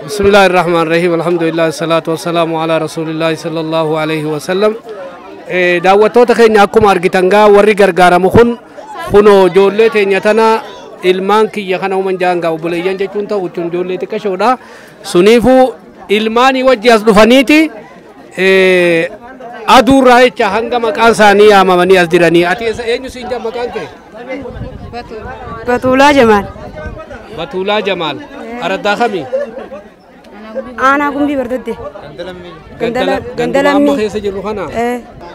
بسم الله الرحمن الرحيم الحمد لله والصلاة والسلام على رسول الله صلى الله عليه وسلم دعوتوتا خيني أكم أرجتنجا وري غرغارا مخون خنو جولتي نيتنا ilmaan kiyya kana uuman jaangaa obboleeyyan jechuun ta'u jechuun ijoollee xiqqashoodha. Suniifuu ilmaanii wajji as dhufaniiti aduurraa jecha hanga maqaan isaanii yaamamanii as jiranii. Ati eenyu siin jedha maqaan kee? Batuulaa Jamaal. Batuulaa Jamaal. Araddaa kamii? Aanaa Gumbii Bardadde. Gandala amma keessa jirru kana?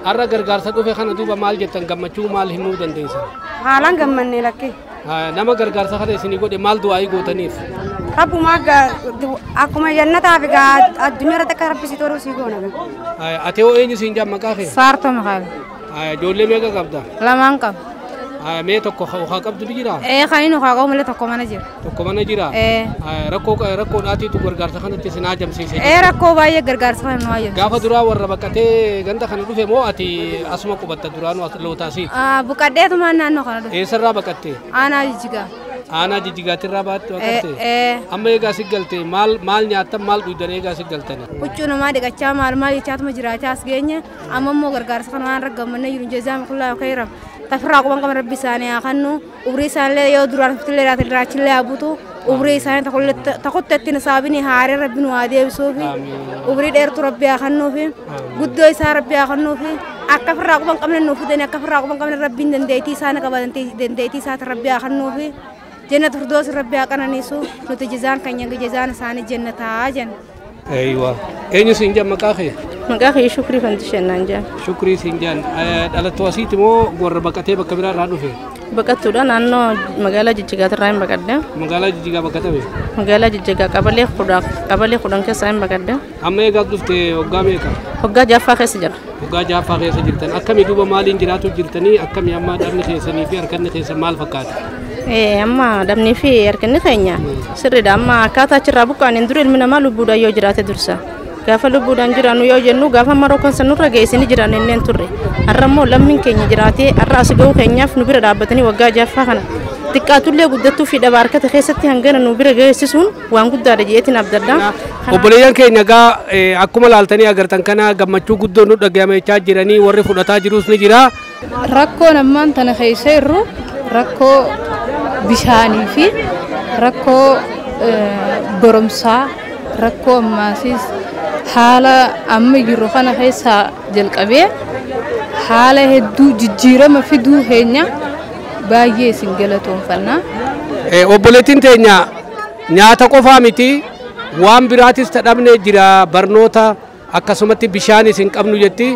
Har'a gargaarsa dhufe kana duuba maal jettan gammachuu maal himuu dandeessan? Haalaan gammannee lakkee. Nama gargaarsa kana isinii godhe maal du'aayii gootaniif? Rabbuma akkuma jannataa fi addunyaa irratti akka rabbisi toruu sii goona. Ati hoo eenyu siin jedha maqaa kee? Saartoo Makaal. Ijoollee meeqa qabda? Lamaan qaba. Mee tokko haa qabdu ni jira? Kan inni haa qabu malee tokko mana jira. Tokko mana jira? Rakkoo dhaatiitu gargaarsa kanatti isin haajamsiise? Rakkoo baay'ee gargaarsa kana nu haajamsiise. Gaafa duraa warra baqqatee ganda kana dhufe moo ati asuma qubatta duraanuu lootaasii? Buqqadheetuma naannoo kana dhufe. Eessarraa baqattee? Aanaa Jijjigaa. Aanaa Jijjigaatirraa baqattee? Amma eegaa si galtee maal nyaattan maal dhugdan eegaa si galtani? Huccuu namaa dhiqachaa maal jechaatuma jiraachaa as geenye amma immoo gargaarsa kana waan raggamannee jiru jezaama kullaa khayram. Tafraa quban qaban rabbi isaanii haa kennu umrii isaaniillee yoo duraan fitilee raachillee habuutu umrii isaanii takkootti nisaabini haaree rabbi nu haa deebisuufi umrii dheertu rabbi haa kennuufi guddoo isaa rabbi haa kennuufi akka firraa quban qabne nuuf fidanii akka firraa quban qabne rabbiin dandeettii isaanii qaba dandeettii isaati rabbi haa kennuufi jannata firdoos rabbi haa qananiisu nuti jazaan keenya jazaan isaanii jannataa jenna. Aywa eenyu siin jedha maqaa kee? Maqaa kee Shukrii Fantishannaan jedha. Shukrii siin jedha. Dhalattuu asiiti moo warra baqatee bakka biraa irraa dhufe? Baqattuudha naannoo magaalaa Jijjigaatirraa hin baqadde. Magaalaa Jijjigaa baqatame? Magaalaa Jijjigaa qabalee kudhan keessaa hin baqadde. Amma eegaa dhufte waggaa meeqa? Waggaa jaaffaa keessa jira. Waggaa jaaffaa keessa jirtan. Akkamii duuba maaliin jiraatu jirtanii akkamii amma dhabni keessanii fi harkanni keessan maal fakkaata? Amma dhabnii fi harkanni keenya sirriidha. Amma akkaataa achirraa buqqaaniin dura ilmi namaa lubbuudhaan yoo jiraate dursa. Gaafa lubbuudhaan jiraannu yoo jennu gaafa maroo kan sanurra geessanii jiran inneen turre. Har'a immoo lammiin keenya jiraatee har'a as ga'uu keenyaaf nu bira dhaabbatanii waggaa jaaffaa kana xiqqaatullee guddattuu fi dhabaa harkata keessatti hangana nu bira geessisuun waan guddaadha jeetiin abdaddaa. Obboleeyyan keenya gaa akkuma laaltanii agartan kana gammachuu guddoo nu dhaggeeffachaa jiranii warri fudhataa jirus ni jira. Rakkoon ammaan tana keessa irru rakkoo bishaanii fi rakkoo goromsaa rakkoo ammaasiis haala amma jiru kana keessa jalqabee haala hedduu jijjiirama fiduu keenya baay'ee isin galatoomfanna. Obboleettiin teenya nyaata qofaa miti waan biraatis tadhabne jira barnoota akkasumatti bishaan isin qabnu jetti.